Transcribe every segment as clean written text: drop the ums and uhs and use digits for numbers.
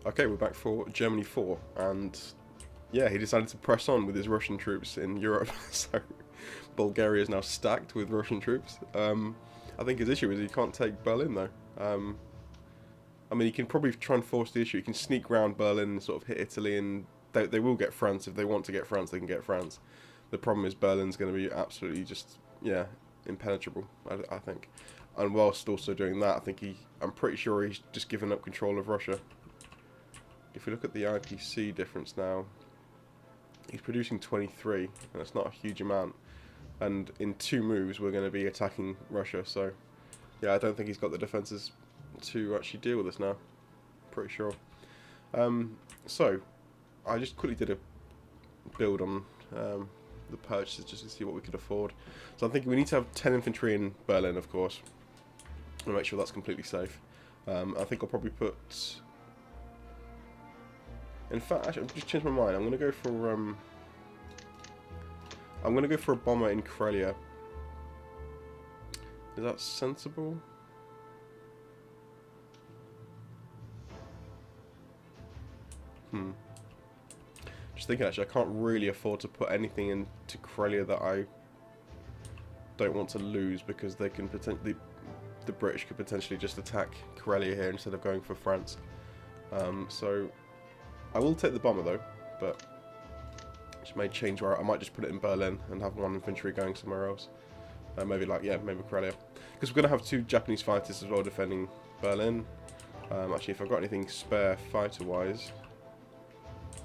Okay, we're back for Germany 4, and yeah, he decided to press on with his Russian troops in Europe, so Bulgaria is now stacked with Russian troops. I think his issue is he can't take Berlin, though. I mean, he can probably try and force the issue. He can sneak round Berlin and sort of hit Italy, and they will get France. If they want to get France, they can get France. The problem is Berlin's going to be absolutely just, yeah, impenetrable, I think. And whilst also doing that, I think I'm pretty sure he's just given up control of Russia. If we look at the IPC difference now, he's producing 23, and that's not a huge amount. And in 2 moves, we're going to be attacking Russia, so yeah, I don't think he's got the defences to actually deal with us now. Pretty sure. So, I just quickly did a build on the purchases just to see what we could afford. So I'm thinking we need to have 10 infantry in Berlin, of course, and make sure that's completely safe. I think I'll probably put... In fact, actually, I've just changed my mind. I'm gonna go for a bomber in Karelia. Is that sensible? Just thinking, actually, I can't really afford to put anything into Karelia that I don't want to lose, because they can potentially, the British could potentially just attack Karelia here instead of going for France. So I will take the bomber though, but just may change where I might just put it in Berlin and have 1 infantry going somewhere else. Maybe like, yeah, maybe Karelia, because we're gonna have 2 Japanese fighters as well defending Berlin. Actually, if I've got anything spare fighter-wise,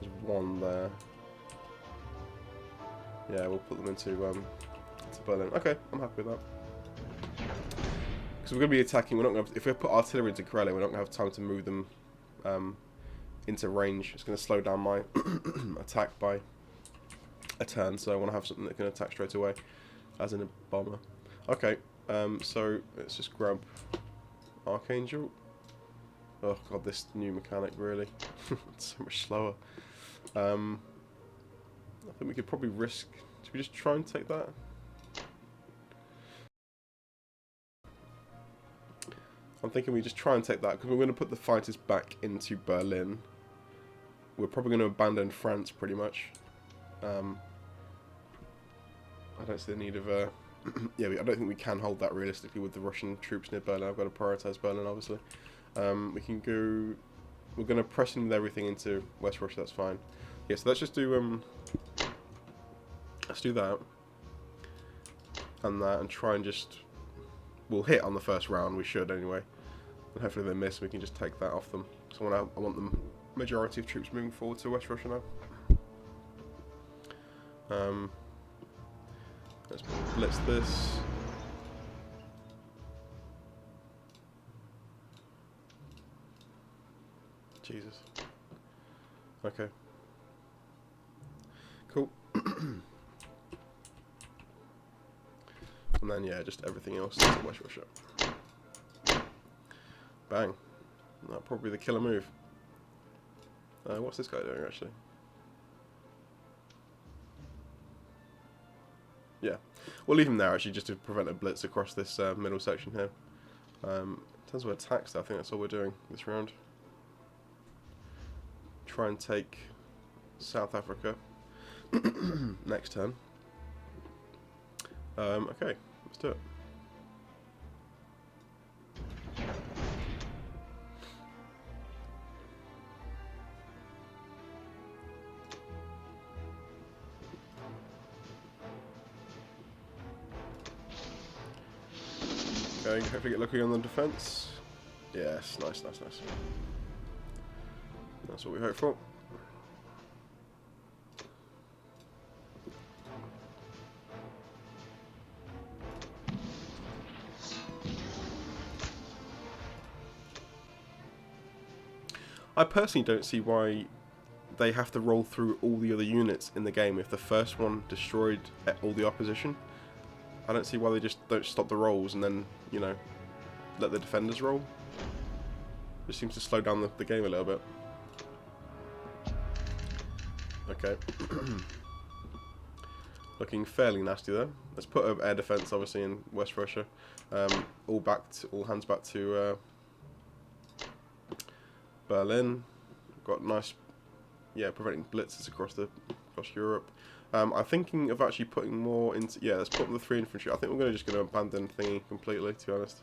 there's 1 there. Yeah, we'll put them into Berlin. Okay, I'm happy with that. Because we're going to be attacking. We're not going to. If we put artillery into Karelia, we're not going to have time to move them into range. It's going to slow down my attack by a turn. So I want to have something that can attack straight away, as in a bomber. Okay. So let's just grab Archangel. Oh god, this new mechanic really. It's so much slower. I think we could probably risk... Should we just try and take that? I'm thinking we just try and take that, because we're going to put the fighters back into Berlin. We're probably going to abandon France, pretty much. I don't see the need of... yeah, I don't think we can hold that realistically with the Russian troops near Berlin. I've got to prioritise Berlin, obviously. We can go... We're going to press in with everything into West Russia, that's fine. Yeah, so let's just do... let's do that. And that, and try and just... We'll hit on the first round, we should anyway. And hopefully they miss, we can just take that off them. So I want the majority of troops moving forward to West Russia now. Let's blitz this. Jesus. Okay. Cool. And then, yeah, just everything else to West Russia. Bang. That'll probably be the killer move. What's this guy doing, actually? Yeah. We'll leave him there, actually, just to prevent a blitz across this middle section here. In terms of attacks, I think that's all we're doing this round. Try and take South Africa next turn. Okay, let's do it. Okay, hopefully get lucky on the defense. Yes, nice, nice, nice. That's what we hope for. I personally don't see why they have to roll through all the other units in the game if the first one destroyed all the opposition. I don't see why they just don't stop the rolls and then, you know, let the defenders roll. Just seems to slow down the game a little bit. Okay. Looking fairly nasty though. Let's put an air defense obviously in West Russia. All hands back to Berlin. got nice, yeah, preventing blitzes across Europe. I'm thinking of actually putting more into, yeah, let's put the 3 infantry. I think we're just going to abandon thingy completely, to be honest.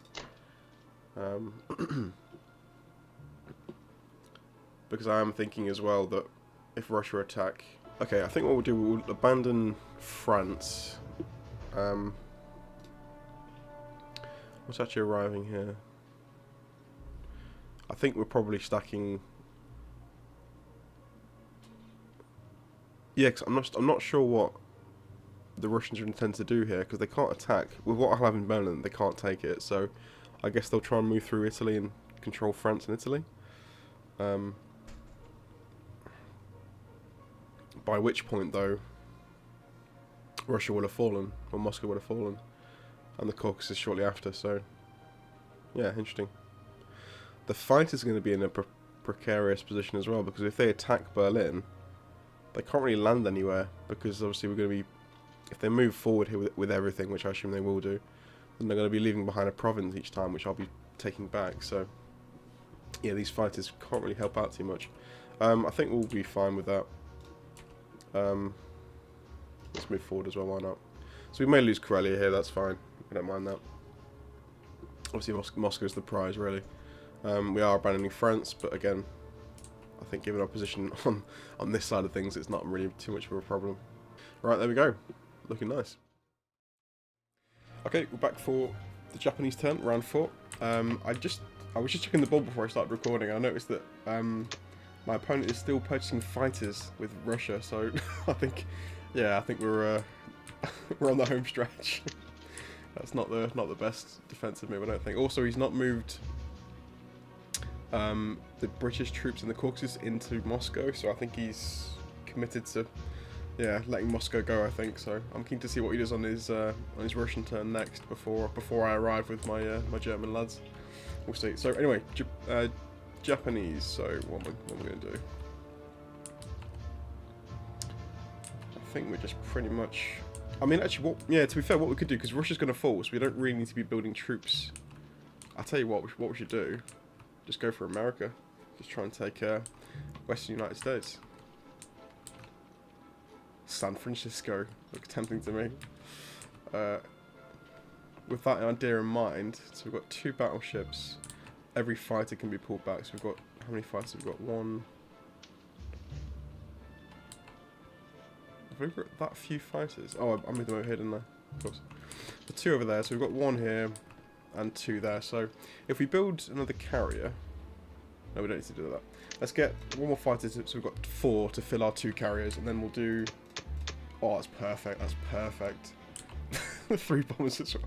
Because I am thinking as well that if Russia attack, okay, I think what we'll do, we'll abandon France. What's actually arriving here? I think we're probably stacking. Yeah, cause I'm not sure what the Russians intend to do here, because they can't attack with what I have in Berlin. They can't take it, so I guess they'll try and move through Italy and control France and Italy. By which point, though, Russia would have fallen, or Moscow would have fallen, and the Caucasus shortly after. So, yeah, interesting. The fight is going to be in a precarious position as well, because if they attack Berlin, they can't really land anywhere, because obviously we're going to be, if they move forward here with everything, which I assume they will do, then they're going to be leaving behind a province each time, which I'll be taking back. So, yeah, these fighters can't really help out too much. I think we'll be fine with that. Let's move forward as well, why not? So we may lose Karelia here, that's fine. I don't mind that. Obviously Moscow's the prize, really. We are abandoning France, but again, I think given our position on this side of things, it's not really too much of a problem. Right, there we go. Looking nice. Okay, we're back for the Japanese turn, round 4. I was just checking the board before I started recording. I noticed that my opponent is still purchasing fighters with Russia, so I think we're we're on the home stretch. That's not the best defensive move, I don't think. Also, he's not moved the British troops in the Caucasus into Moscow, so I think he's committed to, yeah, letting Moscow go. I think so. I'm keen to see what he does on his Russian turn next before I arrive with my my German lads. We'll see. So anyway, Japanese. So what am I going to do? I think we're just pretty much. I mean, actually, yeah. To be fair, what we could do, because Russia's going to fall, so we don't really need to be building troops. I'll tell you what we should do. Just go for America. Just try and take Western United States. San Francisco. Looks tempting to me. With that idea in mind, so we've got 2 battleships. Every fighter can be pulled back. So we've got, how many fighters? We've got 1. Have we got that few fighters? Oh, I moved them over here, didn't I? Of course. The 2 over there. So we've got 1 here and 2 there. So if we build another carrier, no, we don't need to do that. Let's get 1 more fighter. So we've got 4 to fill our 2 carriers, and then we'll do. Oh, that's perfect. That's perfect. 3 bombers as well.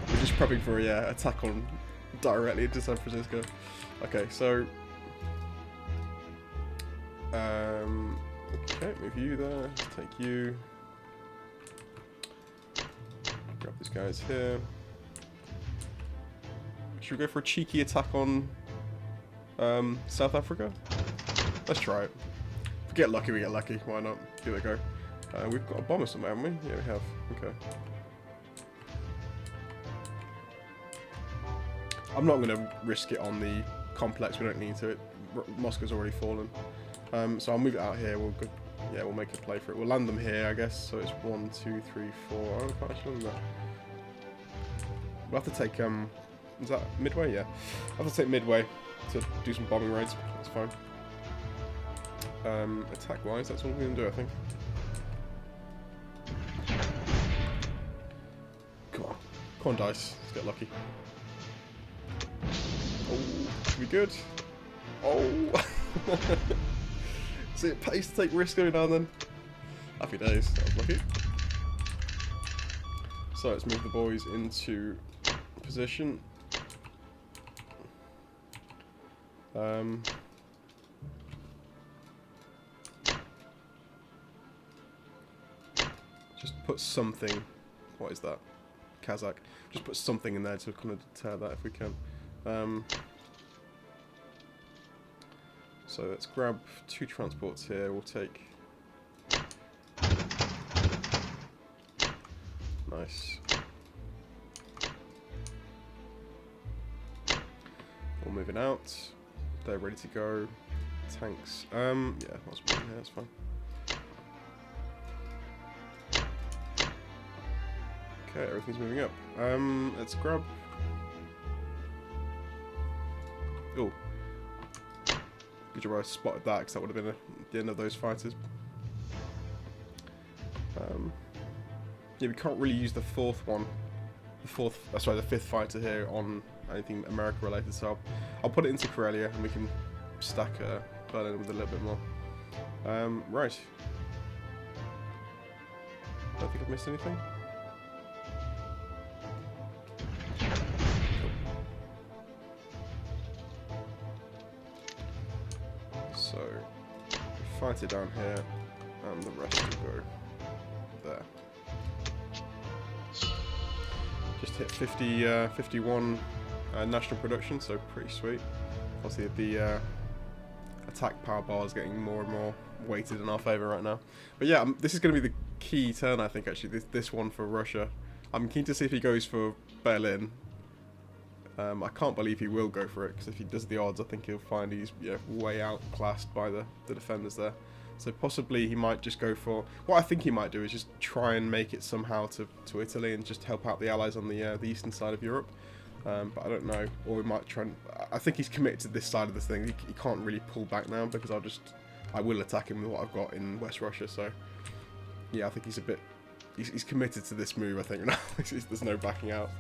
We're just prepping for a attack on directly into San Francisco. Okay, so okay, move you there. Take you. Grab these guys here. Should we go for a cheeky attack on South Africa? Let's try it. If we get lucky, we get lucky. Why not? Give it a go. We've got a bomber somewhere, haven't we? Yeah, we have. Okay. I'm not going to risk it on the complex. We don't need to. Moscow's already fallen. So I'll move it out here. We'll make a play for it. We'll land them here, I guess. So it's 1, 2, 3, 4. Oh, I can't actually land that. We'll have to take. Is that Midway? Yeah. I'll have to take Midway to do some bombing raids. That's fine. Attack-wise, that's all we're going to do, I think. Come on. Come on, dice. Let's get lucky. Oh, should be good. Oh! See, it pays to take risks every now and then. Happy days. That was lucky. So let's move the boys into position. Just put something. What is that? Kazakh. Just put something in there to kind of deter that if we can. So let's grab 2 transports here. We'll take. Nice. We're moving out. They're ready to go. tanks. Yeah, that's fine. Okay, everything's moving up. Let's grab. Oh, good job I spotted that, because that would have been the end of those fighters. Yeah, we can't really use the fourth one. The fifth fighter here on anything America related, so I'll put it into Karelia and we can stack Berlin with a little bit more. Right. I don't think I've missed anything. So, fight it down here, and the rest will go there. Just hit 51 national production, so pretty sweet. Obviously the attack power bar is getting more and more weighted in our favour right now. But yeah, this is going to be the key turn, I think, actually, this one for Russia. I'm keen to see if he goes for Berlin. I can't believe he will go for it, because if he does the odds, I think he'll find he's way outclassed by the defenders there. So possibly he might just go for... What I think he might do is just try and make it somehow to Italy and just help out the allies on the eastern side of Europe. But I don't know. Or we might try and... I think he's committed to this side of the thing. He can't really pull back now, because I will attack him with what I've got in West Russia. So yeah, I think he's a bit... He's committed to this move, I think. There's no backing out.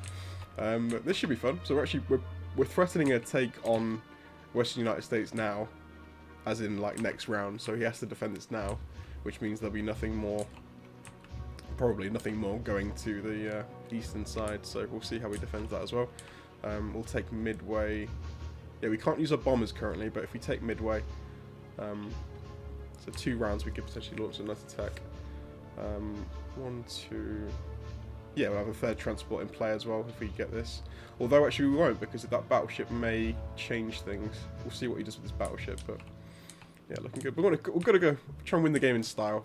This should be fun. So we're threatening a take on Western United States now, as in like next round. So he has to defend this now, which means there'll be nothing more, probably nothing more going to the eastern side. So we'll see how he defends that as well. We'll take Midway. Yeah, we can't use our bombers currently, but if we take Midway, so 2 rounds we could potentially launch another attack. 1, 2. Yeah, we'll have a third transport in play as well if we get this. Although actually we won't, because that battleship may change things. We'll see what he does with this battleship, but yeah, looking good. We're gonna go try and win the game in style.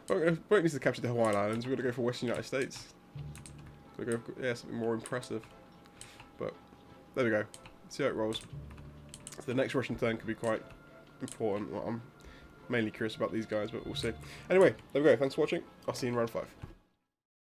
We won't need to capture the Hawaiian Islands. We're gonna go for Western United States. We're gonna go, something more impressive. But there we go. See how it rolls. So the next Russian turn could be quite important. Well, I'm mainly curious about these guys, but we'll see. Anyway, there we go. Thanks for watching. I'll see you in round 5.